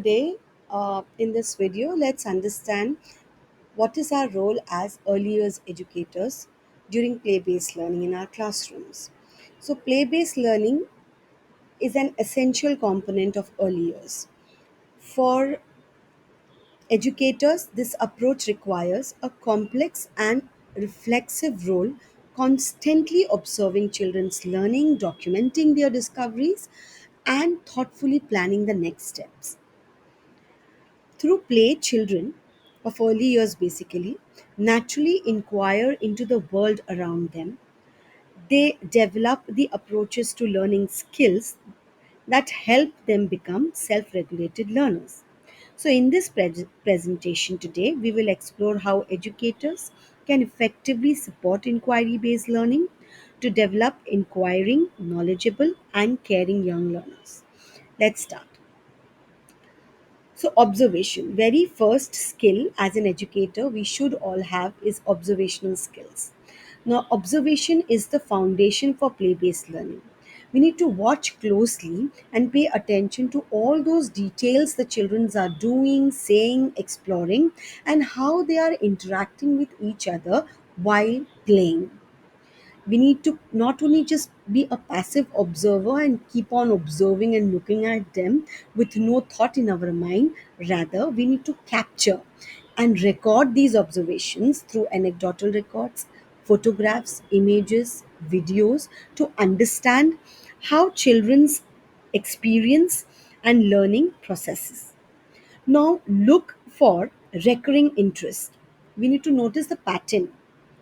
today, in this video, let's understand what is our role as early years educators during play based learning in our classrooms. So, play based learning is an essential component of early years. For educators, this approach requires a complex and reflexive role, constantly observing children's learning, documenting their discoveries, and thoughtfully planning the next steps. Through play, children of early years basically naturally inquire into the world around them. They develop the approaches to learning skills that help them become self regulated learners. So, in this presentation today, we will explore how educators can effectively support inquiry based learning to develop inquiring, knowledgeable, and caring young learners. Let's start. So, observation, very first skill as an educator we should all have is observational skills. Now, observation is the foundation for play based learning. We need to watch closely and pay attention to all those details the children are doing, saying, exploring, and how they are interacting with each other while playing. We need to not only just be a passive observer and keep on observing and looking at them with no thought in our mind, rather we need to capture and record these observations through anecdotal records, photographs, images, videos, to understand how children's experience and learning processes. Now, look for recurring interest. We need to notice the pattern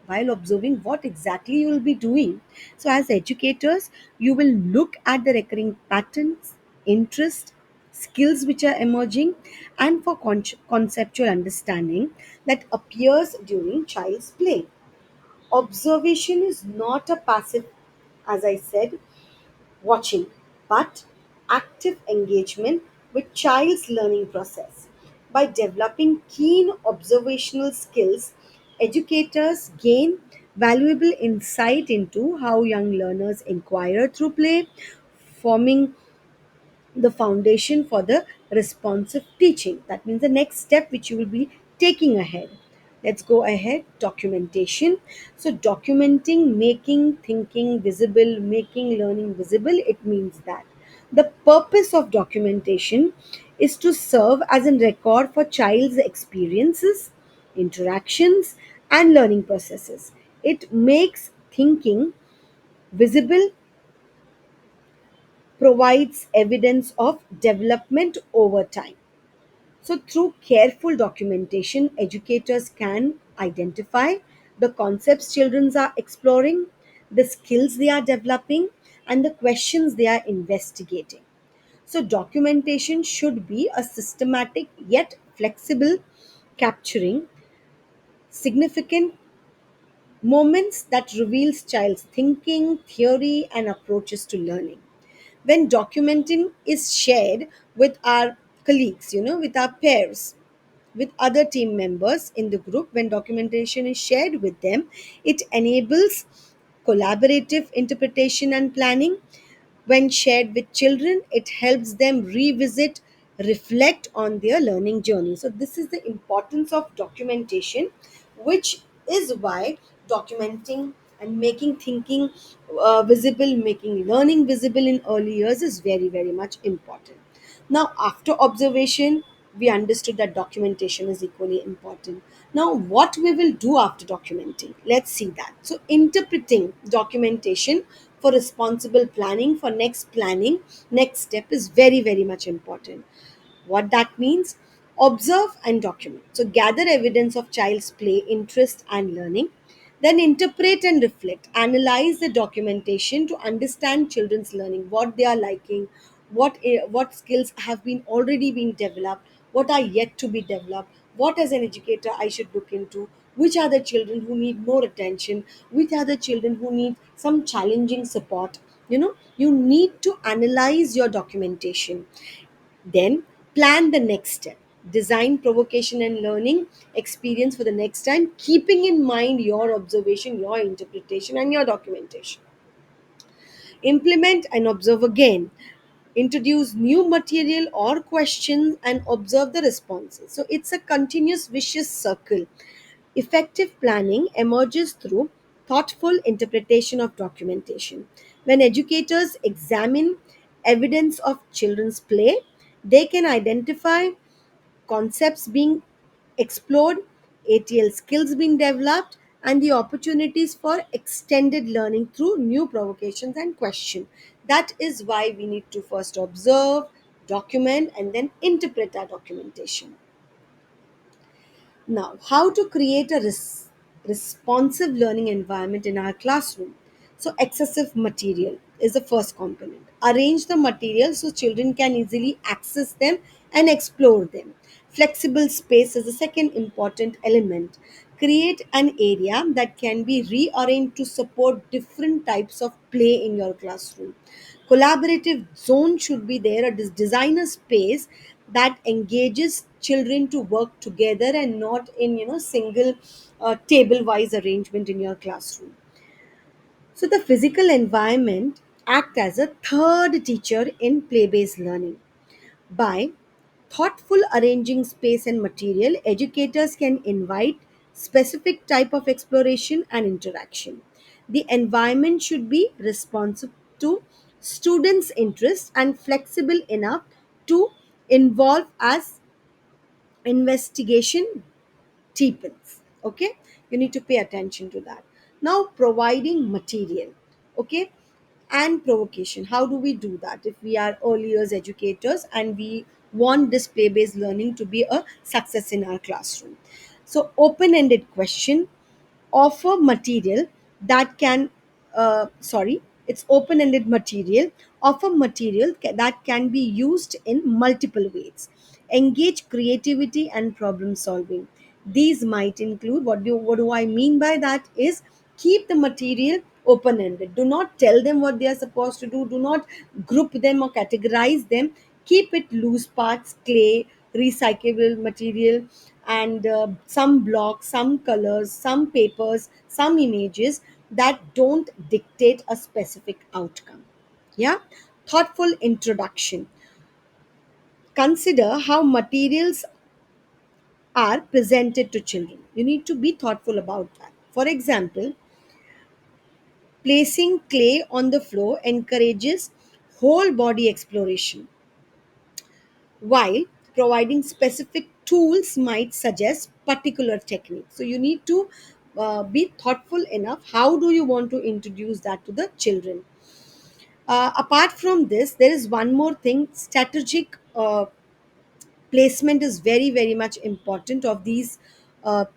while observing what exactly you will be doing. So, as educators, you will look at the recurring patterns, interest, skills which are emerging, and for conceptual understanding that appears during child's play. Observation is not a passive, as I said, watching, but active engagement with child's learning process. By developing keen observational skills, educators gain valuable insight into how young learners inquire through play, forming the foundation for the responsive teaching. That means the next step which you will be taking ahead. Let's go ahead. Documentation. So, documenting, making thinking visible, making learning visible, it means that the purpose of documentation is to serve as a record for child's experiences, interactions, and learning processes. It makes thinking visible, provides evidence of development over time. So, through careful documentation, educators can identify the concepts children are exploring, the skills they are developing, and the questions they are investigating. So, documentation should be a systematic yet flexible, capturing significant moments that reveals child's thinking, theory, and approaches to learning. When documenting is shared with our colleagues, with our peers, with other team members in the group, when documentation is shared with them, it enables collaborative interpretation and planning. When shared with children, it helps them revisit, reflect on their learning journey. So, this is the importance of documentation, which is why documenting and making thinking visible, making learning visible in early years is very, very much important. Now, after observation, we understood that documentation is equally important. Now, what we will do after documenting? Let's see that. So, interpreting documentation for responsible planning, for next planning, next step is very, very much important. What that means? Observe and document. So, gather evidence of child's play, interest, and learning. Then interpret and reflect. Analyze the documentation to understand children's learning, what they are liking, what skills have been already being developed, what are yet to be developed, what as an educator I should look into, which are the children who need more attention, which are the children who need some challenging support. You need to analyze your documentation, then plan the next step. Design provocation and learning experience for the next time, keeping in mind your observation, your interpretation, and your documentation. Implement and observe again. introduce new material or questions, and observe the responses. So it's a continuous vicious circle. Effective planning emerges through thoughtful interpretation of documentation. When educators examine evidence of children's play, they can identify concepts being explored, ATL skills being developed, and the opportunities for extended learning through new provocations and question. That is why we need to first observe, document, and then interpret our documentation. Now, how to create a responsive learning environment in our classroom? So, excessive material is the first component. Arrange the material so children can easily access them and explore them. Flexible space is the second important element. Create an area that can be rearranged to support different types of play in your classroom. Collaborative zone should be there, a design a space that engages children to work together and not in single table wise arrangement in your classroom. So the physical environment act as a third teacher in play based learning. By thoughtful arranging space and material, educators can invite specific type of exploration and interaction. The environment should be responsive to students' interests and flexible enough to involve as investigation deepens. Okay, you need to pay attention to that. Now, providing material, okay, and provocation. How do we do that if we are early years educators and we want display based learning to be a success in our classroom? So, open ended question, offer material that can sorry it's open-ended material, offer material that can be used in multiple ways, engage creativity and problem solving. These might include, what do I mean by that is, keep the material open-ended. Do not tell them what they are supposed to do. Do not group them or categorize them. Keep it loose parts, clay, recyclable material, and some blocks, some colors, some papers, some images that don't dictate a specific outcome. Yeah. Thoughtful introduction. Consider how materials are presented to children. You need to be thoughtful about that. For example, placing clay on the floor encourages whole body exploration, while providing specific tools might suggest particular techniques. So you need to be thoughtful enough. How do you want to introduce that to the children? Apart from this, there is one more thing: strategic placement is very very much important of these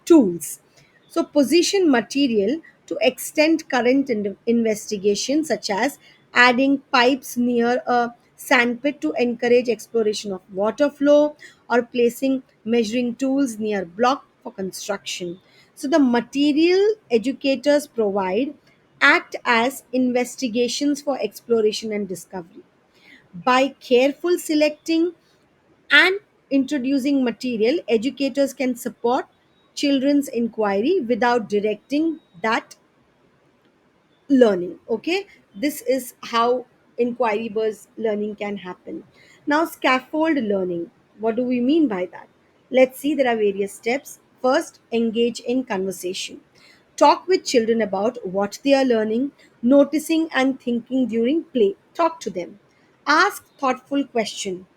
tools. So position material to extend current investigation, such as adding pipes near a sandpit to encourage exploration of water flow, or placing measuring tools near block for construction. So the material educators provide act as investigations for exploration and discovery. By careful selecting and introducing material, educators can support children's inquiry without directing that learning. Okay, this is how inquiry based learning can happen. Now, scaffold learning, what do we mean by that? Let's see, there are various steps. First, engage in conversation. Talk with children about what they are learning, noticing and thinking during play. Talk to them. Ask thoughtful question.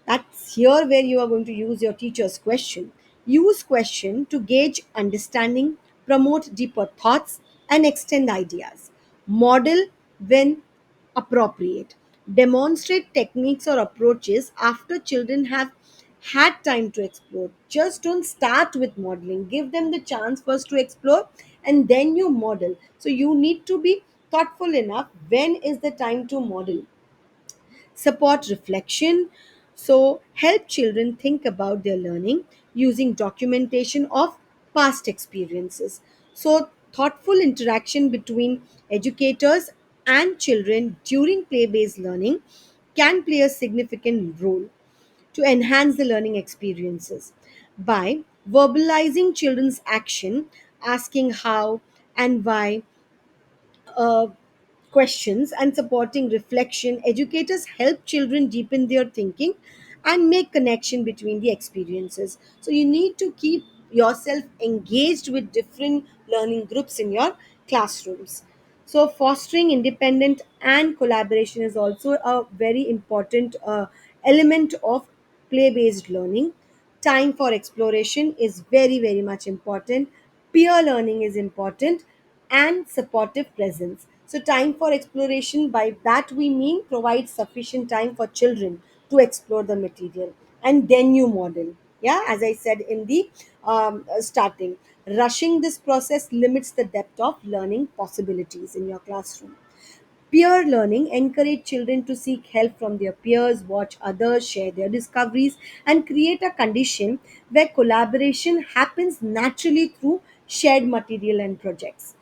That's here where you are going to use your teacher's question. Use question to gauge understanding, promote deeper thoughts, and extend ideas. Model when appropriate. Demonstrate techniques or approaches after children have had time to explore. Just don't start with modeling. Give them the chance first to explore and then you model. So you need to be thoughtful enough. When is the time to model? Support reflection. So, help children think about their learning using documentation of past experiences. So, thoughtful interaction between educators and children during play based learning can play a significant role to enhance the learning experiences. By verbalizing children's action, asking how and why, uh, questions and supporting reflection, educators help children deepen their thinking and make connection between the experiences. So you need to keep yourself engaged with different learning groups in your classrooms. So fostering independent and collaboration is also a very important element of play based learning. Time for exploration is very, very much important. Peer learning is important, and supportive presence. So, time for exploration, by that we mean provide sufficient time for children to explore the material, and then you model. Yeah, as I said in the starting, rushing this process limits the depth of learning possibilities in your classroom. Peer learning encourage children to seek help from their peers, watch others share their discoveries, and create a condition where collaboration happens naturally through shared material and projects.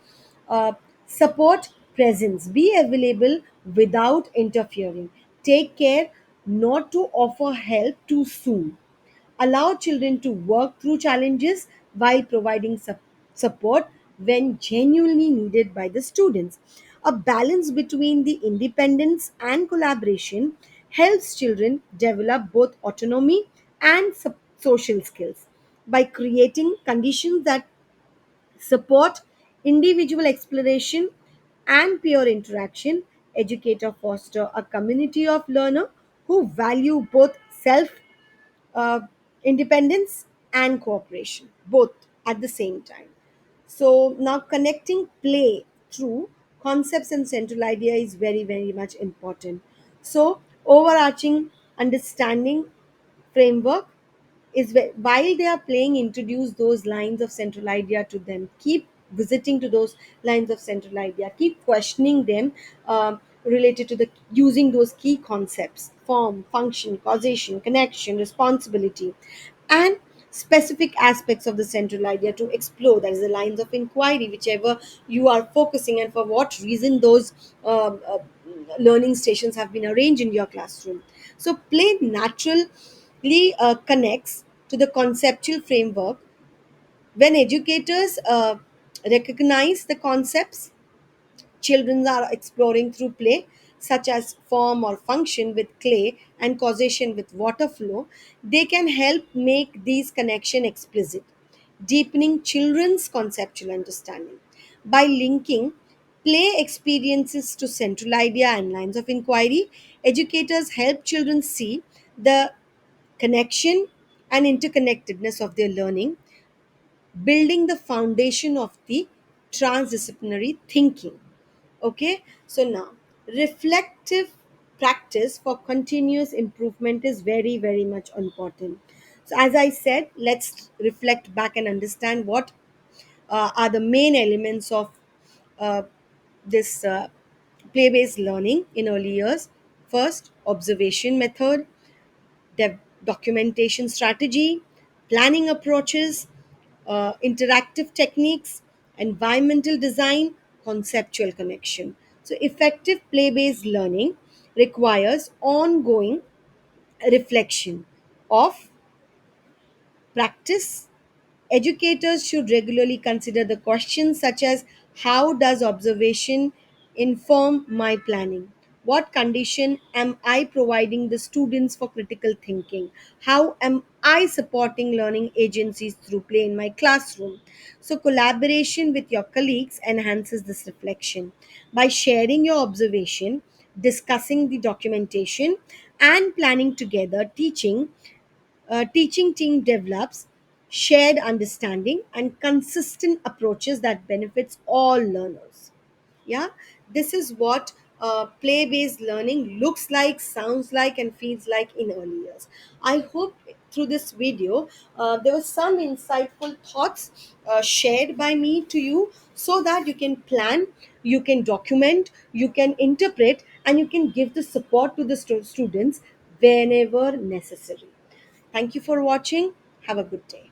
Uh, Support presence. Be available without interfering. Take care not to offer help too soon. Allow children to work through challenges while providing support when genuinely needed by the students. A balance between the independence and collaboration helps children develop both autonomy and social skills. By creating conditions that support individual exploration and peer interaction, educator foster a community of learner who value both self uh, independence and cooperation, both at the same time. So now connecting play through concepts and central idea is very, very much important. So overarching understanding framework is while they are playing, introduce those lines of central idea to them. Keep visiting to those lines of central idea. Keep questioning them related to the using those key concepts: form, function, causation, connection, responsibility, and specific aspects of the central idea to explore. That is the lines of inquiry, whichever you are focusing, and for what reason those learning stations have been arranged in your classroom. So play naturally connects to the conceptual framework. When educators recognize the concepts children are exploring through play, such as form or function with clay and causation with water flow, they can help make these connections explicit, deepening children's conceptual understanding. By linking play experiences to central idea and lines of inquiry, educators help children see the connection and interconnectedness of their learning, building the foundation of the transdisciplinary thinking. Okay, so now reflective practice for continuous improvement is very, very much important. So, as I said, let's reflect back and understand what are the main elements of uh, this play based learning in early years. First, observation method, documentation strategy, planning approaches, interactive techniques, environmental design, conceptual connection. So, effective play based learning requires ongoing reflection of practice. Educators should regularly consider the questions such as: how does observation inform my planning? What condition am I providing the students for critical thinking? How am I supporting learning agencies through play in my classroom? So, collaboration with your colleagues enhances this reflection. By sharing your observation, discussing the documentation, and planning together, teaching team develops shared understanding and consistent approaches that benefits all learners. Yeah, this is what play based learning looks like, sounds like, and feels like in early years. I hope through this video there were some insightful thoughts shared by me to you, so that you can plan, you can document, you can interpret, and you can give the support to the students whenever necessary. Thank you for watching. Have a good day.